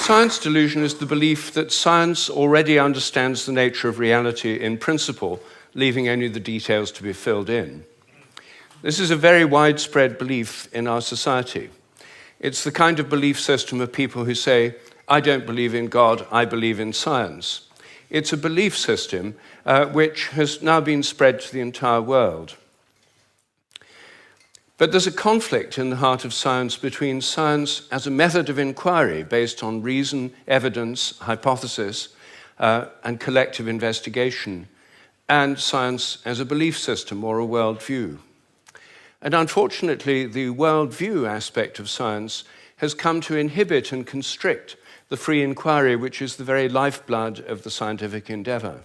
science delusion is the belief that science already understands the nature of reality in principle, leaving only the details to be filled in. This is a very widespread belief in our society. It's the kind of belief system of people who say, I don't believe in God, I believe in science. It's a belief system which has now been spread to the entire world. But there's a conflict in the heart of science between science as a method of inquiry based on reason, evidence, hypothesis, and collective investigation, and science as a belief system or a worldview. And unfortunately, the worldview aspect of science has come to inhibit and constrict the free inquiry, which is the very lifeblood of the scientific endeavor.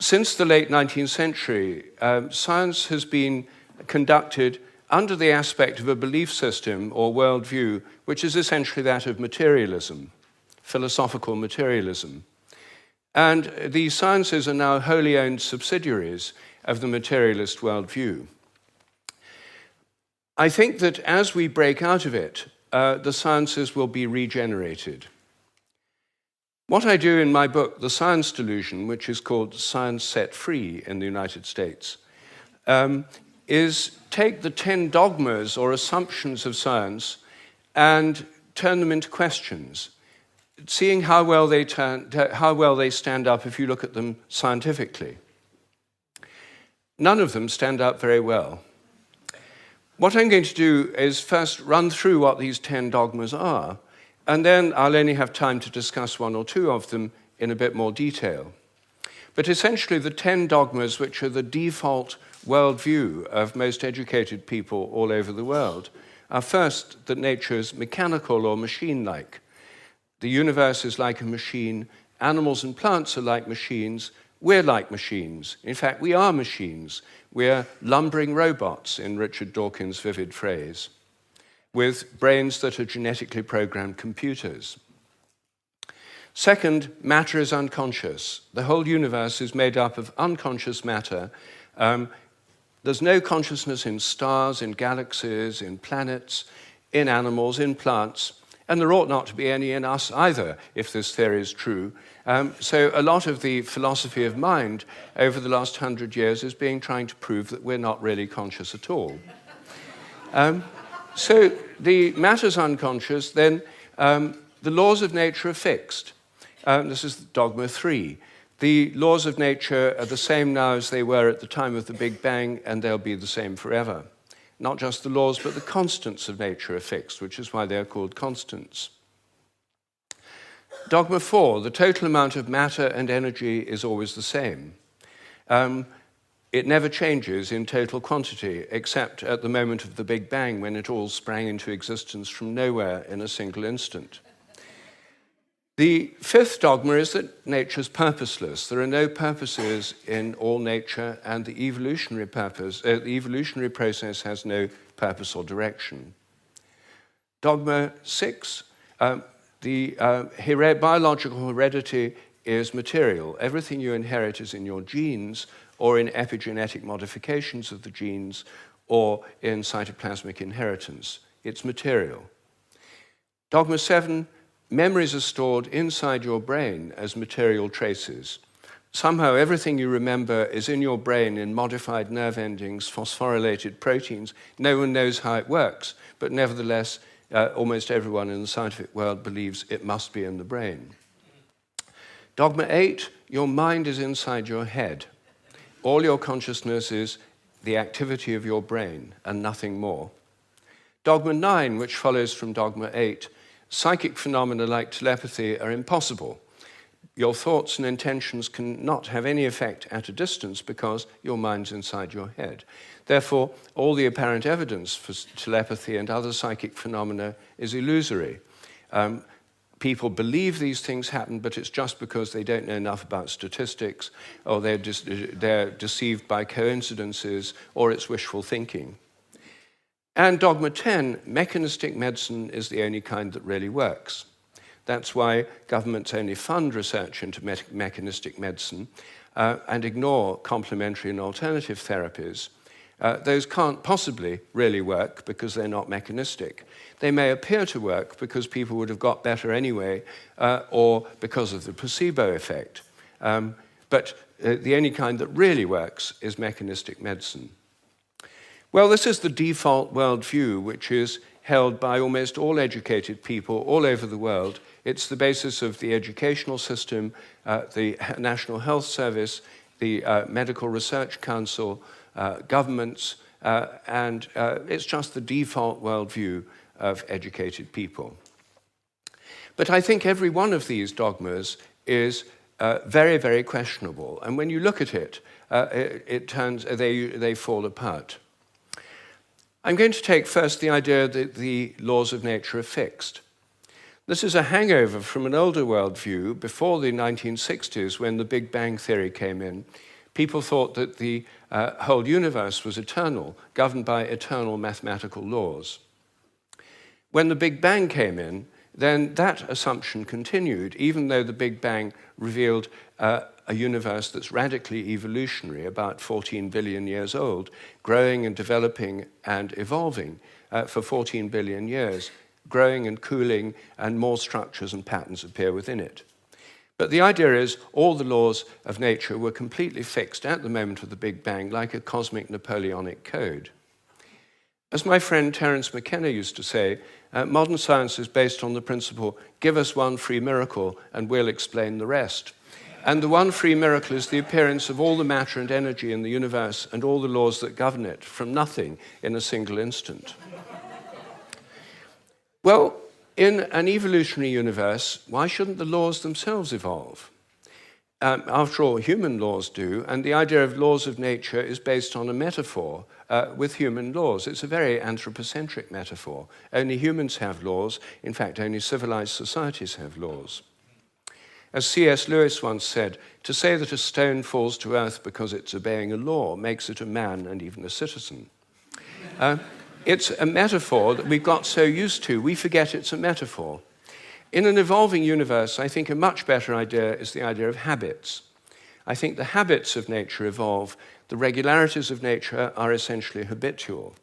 Since the late 19th century, science has been conducted under the aspect of a belief system or worldview, which is essentially that of materialism, philosophical materialism. And the sciences are now wholly owned subsidiaries of the materialist worldview. I think that as we break out of it, the sciences will be regenerated. What I do in my book, The Science Delusion, which is called Science Set Free in the United States, is take the 10 dogmas or assumptions of science and turn them into questions, seeing how well they stand up if you look at them scientifically. None of them stand up very well. What I'm going to do is first run through what these 10 dogmas are, and then I'll only have time to discuss one or two of them in a bit more detail. But essentially, the 10 dogmas, which are the default worldview of most educated people all over the world, are first that nature is mechanical or machine-like. The universe is like a machine, animals and plants are like machines, we're like machines. In fact, we are machines. We're lumbering robots, in Richard Dawkins' vivid phrase, with brains that are genetically programmed computers. Second, matter is unconscious. The whole universe is made up of unconscious matter. There's no consciousness in stars, in galaxies, in planets, in animals, in plants, and there ought not to be any in us either, if this theory is true. So a lot of the philosophy of mind over the last 100 years is trying to prove that we're not really conscious at all. So the matter's unconscious, then the laws of nature are fixed. This is dogma 3. The laws of nature are the same now as they were at the time of the Big Bang, and they'll be the same forever. Not just the laws, but the constants of nature are fixed, which is why they're called constants. Dogma 4, the total amount of matter and energy is always the same. It never changes in total quantity, except at the moment of the Big Bang, when it all sprang into existence from nowhere in a single instant. The 5th dogma is that nature is purposeless. There are no purposes in all nature, and the evolutionary process has no purpose or direction. Dogma 6, biological heredity is material. Everything you inherit is in your genes, or in epigenetic modifications of the genes, or in cytoplasmic inheritance. It's material. Dogma 7, memories are stored inside your brain as material traces. Somehow everything you remember is in your brain in modified nerve endings, phosphorylated proteins. No one knows how it works, but nevertheless, almost everyone in the scientific world believes it must be in the brain. Dogma 8, your mind is inside your head. All your consciousness is the activity of your brain and nothing more. Dogma 9, which follows from dogma 8, psychic phenomena like telepathy are impossible. Your thoughts and intentions cannot have any effect at a distance because your mind's inside your head. Therefore, all the apparent evidence for telepathy and other psychic phenomena is illusory. People believe these things happen, but it's just because they don't know enough about statistics, or they're deceived by coincidences, or it's wishful thinking. And dogma 10, mechanistic medicine is the only kind that really works. That's why governments only fund research into mechanistic medicine and ignore complementary and alternative therapies. Those can't possibly really work because they're not mechanistic. They may appear to work because people would have got better anyway, or because of the placebo effect. But the only kind that really works is mechanistic medicine. Well, this is the default worldview, which is held by almost all educated people all over the world. It's the basis of the educational system, the National Health Service, the Medical Research Council, governments, and it's just the default worldview of educated people. But I think every one of these dogmas is very, very questionable. And when you look at it, they fall apart. I'm going to take first the idea that the laws of nature are fixed. This is a hangover from an older worldview before the 1960s, when the Big Bang theory came in. People thought that the whole universe was eternal, governed by eternal mathematical laws. When the Big Bang came in, then that assumption continued, even though the Big Bang revealed a universe that's radically evolutionary, about 14 billion years old, growing and developing and evolving for 14 billion years, growing and cooling, and more structures and patterns appear within it. But the idea is all the laws of nature were completely fixed at the moment of the Big Bang, like a cosmic Napoleonic code. As my friend Terence McKenna used to say, modern science is based on the principle, give us one free miracle and we'll explain the rest. And the one free miracle is the appearance of all the matter and energy in the universe and all the laws that govern it from nothing in a single instant. Well, in an evolutionary universe, why shouldn't the laws themselves evolve? After all, human laws do, and the idea of laws of nature is based on a metaphor with human laws. It's a very anthropocentric metaphor. Only humans have laws. In fact, only civilized societies have laws. As C.S. Lewis once said, to say that a stone falls to earth because it's obeying a law makes it a man and even a citizen. It's a metaphor that we've got so used to, we forget it's a metaphor. In an evolving universe, I think a much better idea is the idea of habits. I think the habits of nature evolve. The regularities of nature are essentially habitual.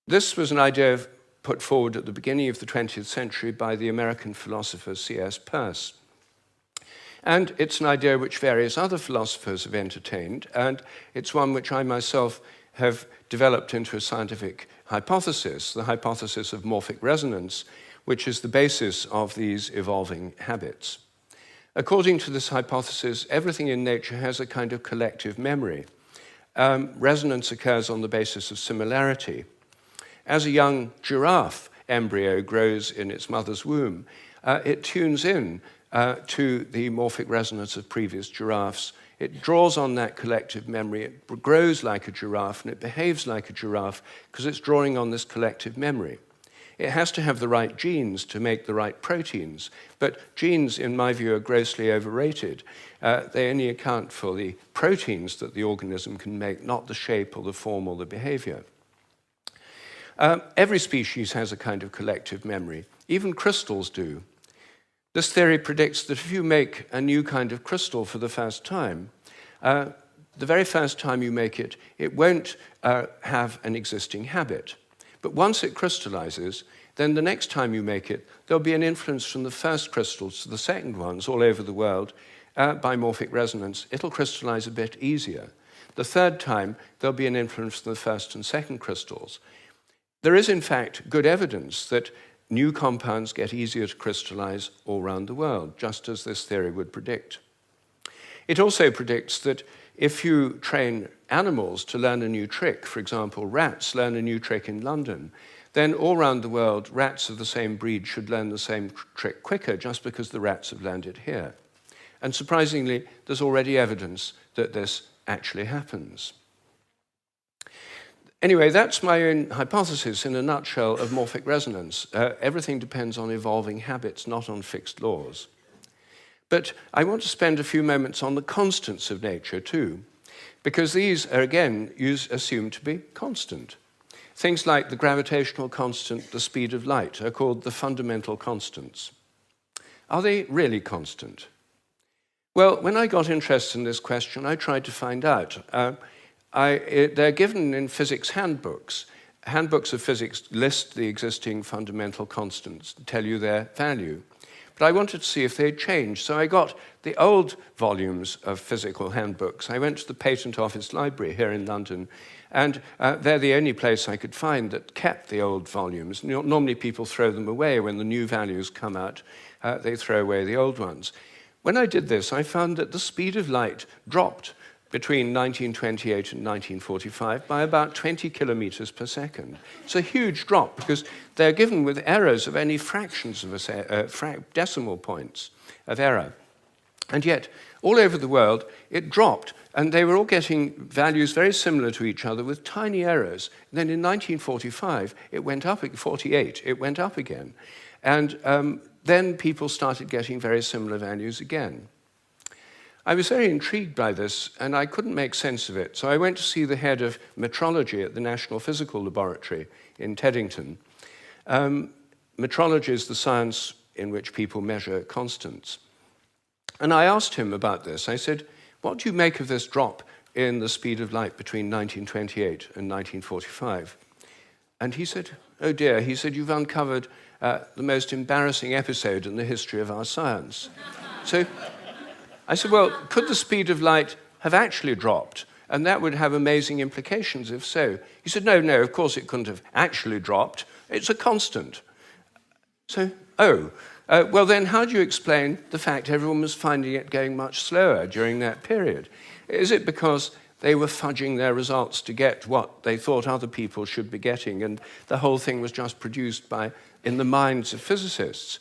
This was an idea put forward at the beginning of the 20th century by the American philosopher C.S. Peirce. And it's an idea which various other philosophers have entertained, and it's one which I myself have developed into a scientific hypothesis, the hypothesis of morphic resonance, which is the basis of these evolving habits. According to this hypothesis, everything in nature has a kind of collective memory. Resonance occurs on the basis of similarity. As a young giraffe embryo grows in its mother's womb, it tunes in to the morphic resonance of previous giraffes. It draws on that collective memory. It grows like a giraffe, and it behaves like a giraffe because it's drawing on this collective memory. It has to have the right genes to make the right proteins, but genes, in my view, are grossly overrated. They only account for the proteins that the organism can make, not the shape or the form or the behavior. Every species has a kind of collective memory. Even crystals do. This theory predicts that if you make a new kind of crystal for the first time, the very first time you make it, it won't have an existing habit. But once it crystallizes, then the next time you make it, there'll be an influence from the first crystals to the second ones all over the world by morphic resonance. It'll crystallize a bit easier. The third time, there'll be an influence from the first and second crystals. There is, in fact, good evidence that new compounds get easier to crystallize all around the world, just as this theory would predict. It also predicts that if you train animals to learn a new trick, for example, rats learn a new trick in London, then all around the world, rats of the same breed should learn the same trick quicker just because the rats have learned it here. And surprisingly, there's already evidence that this actually happens. Anyway, that's my own hypothesis in a nutshell of morphic resonance. Everything depends on evolving habits, not on fixed laws. But I want to spend a few moments on the constants of nature too, because these are, again, assumed to be constant. Things like the gravitational constant, the speed of light, are called the fundamental constants. Are they really constant? Well, when I got interested in this question, I tried to find out. they're given in physics handbooks. Handbooks of physics list the existing fundamental constants, tell you their value. But I wanted to see if they'd changed, so I got the old volumes of physical handbooks. I went to the Patent Office Library here in London, and they're the only place I could find that kept the old volumes. Normally people throw them away when the new values come out. They throw away the old ones. When I did this, I found that the speed of light dropped between 1928 and 1945 by about 20 kilometers per second. It's a huge drop because they're given with errors of only fractions of decimal points of error. And yet, all over the world, it dropped, and they were all getting values very similar to each other with tiny errors. And then in 1945, it went up, 48, it went up again. And then people started getting very similar values again. I was very intrigued by this, and I couldn't make sense of it. So I went to see the head of metrology at the National Physical Laboratory in Teddington. Metrology is the science in which people measure constants. And I asked him about this. I said, what do you make of this drop in the speed of light between 1928 and 1945? And he said, oh dear, he said, you've uncovered the most embarrassing episode in the history of our science. So I said, well, could the speed of light have actually dropped? And that would have amazing implications if so. He said, no, of course it couldn't have actually dropped. It's a constant. So, well then how do you explain the fact everyone was finding it going much slower during that period? Is it because they were fudging their results to get what they thought other people should be getting, and the whole thing was just produced in the minds of physicists?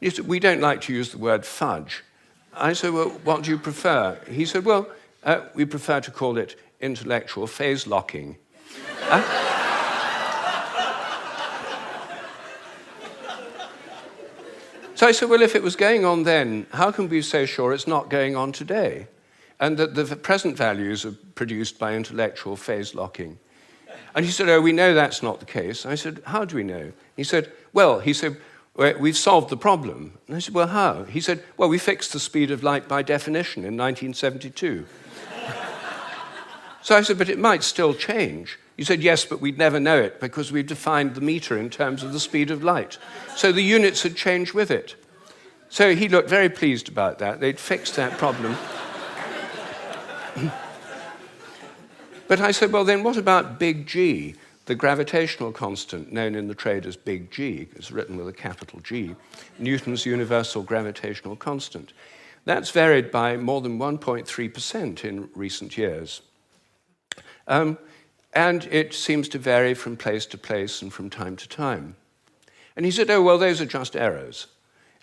We don't like to use the word fudge. I said, well, what do you prefer? He said, well, we prefer to call it intellectual phase locking. So I said, well, if it was going on then, how can we be so sure it's not going on today? And that the present values are produced by intellectual phase locking. And he said, oh, we know that's not the case. I said, how do we know? He said, we've solved the problem. And I said, well, how? He said, well, we fixed the speed of light by definition in 1972. So I said, but it might still change. He said, yes, but we'd never know it because we've defined the meter in terms of the speed of light. So the units had changed with it. So he looked very pleased about that. They'd fixed that problem. But I said, well, then what about big G, the gravitational constant known in the trade as big G? It's written with a capital G, Newton's universal gravitational constant. That's varied by more than 1.3% in recent years. And it seems to vary from place to place and from time to time. And he said, oh, well, those are just errors.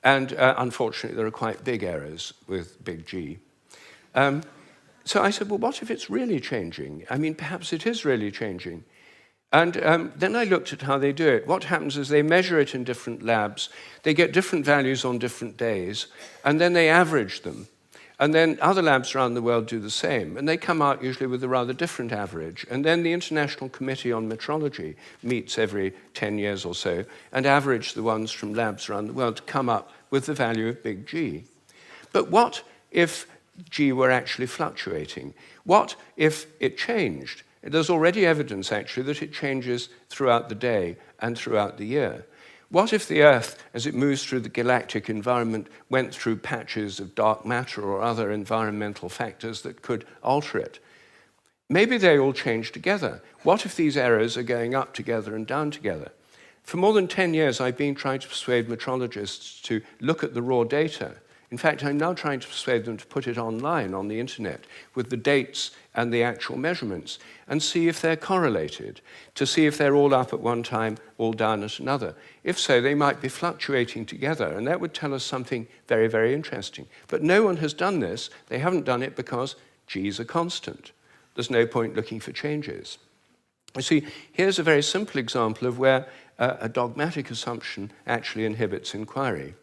And unfortunately, there are quite big errors with big G. So I said, well, what if it's really changing? I mean, perhaps it is really changing. And then I looked at how they do it. What happens is they measure it in different labs. They get different values on different days, and then they average them. And then other labs around the world do the same, and they come out usually with a rather different average. And then the International Committee on Metrology meets every 10 years or so and average the ones from labs around the world to come up with the value of big G. But what if G were actually fluctuating? What if it changed? There's already evidence, actually, that it changes throughout the day and throughout the year. What if the Earth, as it moves through the galactic environment, went through patches of dark matter or other environmental factors that could alter it? Maybe they all change together. What if these errors are going up together and down together? For more than 10 years, I've been trying to persuade metrologists to look at the raw data. In fact, I'm now trying to persuade them to put it online on the internet with the dates and the actual measurements and see if they're correlated, to see if they're all up at one time, all down at another. If so, they might be fluctuating together, and that would tell us something very, very interesting. But no one has done this. They haven't done it because G is a constant. There's no point looking for changes. You see, here's a very simple example of where a dogmatic assumption actually inhibits inquiry.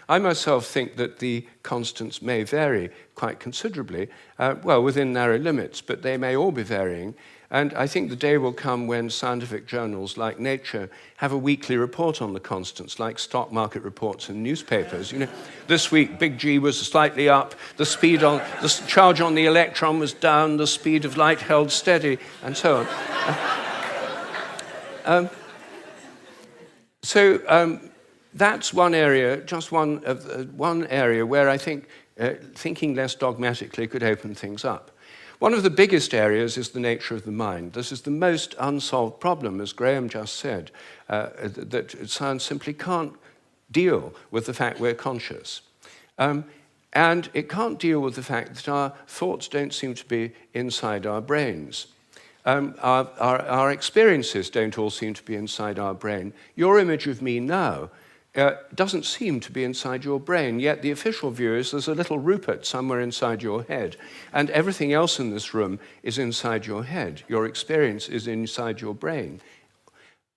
I myself think that the constants may vary quite considerably, well, within narrow limits, but they may all be varying. And I think the day will come when scientific journals like Nature have a weekly report on the constants, like stock market reports in newspapers. You know, this week, big G was slightly up, the charge on the electron was down, the speed of light held steady, and so on. That's one area, just one area where I think thinking less dogmatically could open things up. One of the biggest areas is the nature of the mind. This is the most unsolved problem, as Graham just said, that science simply can't deal with the fact we're conscious. And it can't deal with the fact that our thoughts don't seem to be inside our brains. Our experiences don't all seem to be inside our brain. Your image of me now doesn't seem to be inside your brain, yet the official view is there's a little Rupert somewhere inside your head, and everything else in this room is inside your head. Your experience is inside your brain.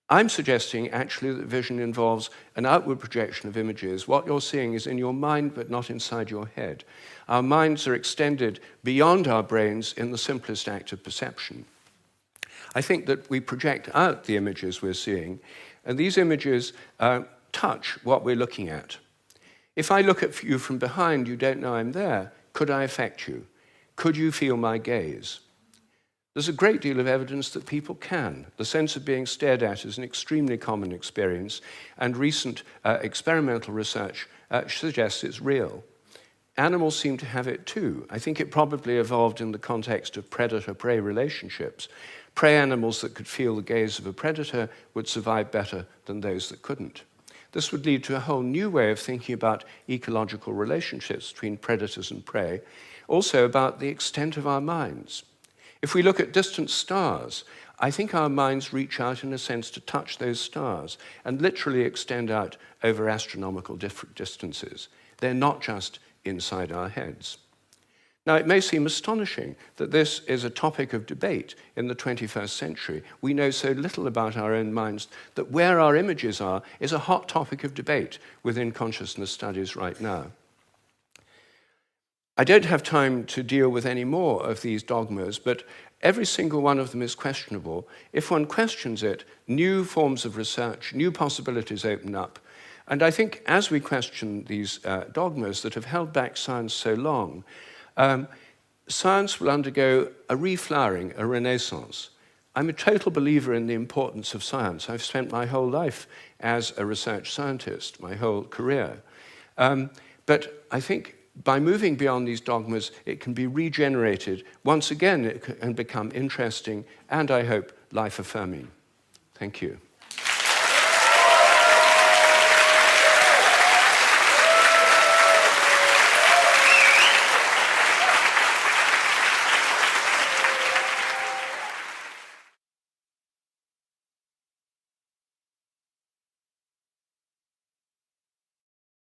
I'm suggesting actually that vision involves an outward projection of images. What you're seeing is in your mind, but not inside your head. Our minds are extended beyond our brains in the simplest act of perception. I think that we project out the images we're seeing, and these images touch what we're looking at. If I look at you from behind, you don't know I'm there. Could I affect you? Could you feel my gaze? There's a great deal of evidence that people can. The sense of being stared at is an extremely common experience, and recent experimental research suggests it's real. Animals seem to have it too. I think it probably evolved in the context of predator-prey relationships. Prey animals that could feel the gaze of a predator would survive better than those that couldn't. This would lead to a whole new way of thinking about ecological relationships between predators and prey, also about the extent of our minds. If we look at distant stars, I think our minds reach out in a sense to touch those stars and literally extend out over astronomical distances. They're not just inside our heads. Now, it may seem astonishing that this is a topic of debate in the 21st century. We know so little about our own minds that where our images are is a hot topic of debate within consciousness studies right now. I don't have time to deal with any more of these dogmas, but every single one of them is questionable. If one questions it, new forms of research, new possibilities open up. And I think as we question these dogmas that have held back science so long, science will undergo a reflowering, a renaissance. I'm a total believer in the importance of science. I've spent my whole life as a research scientist, my whole career. But I think by moving beyond these dogmas, it can be regenerated. Once again, it can become interesting and, I hope, life-affirming. Thank you.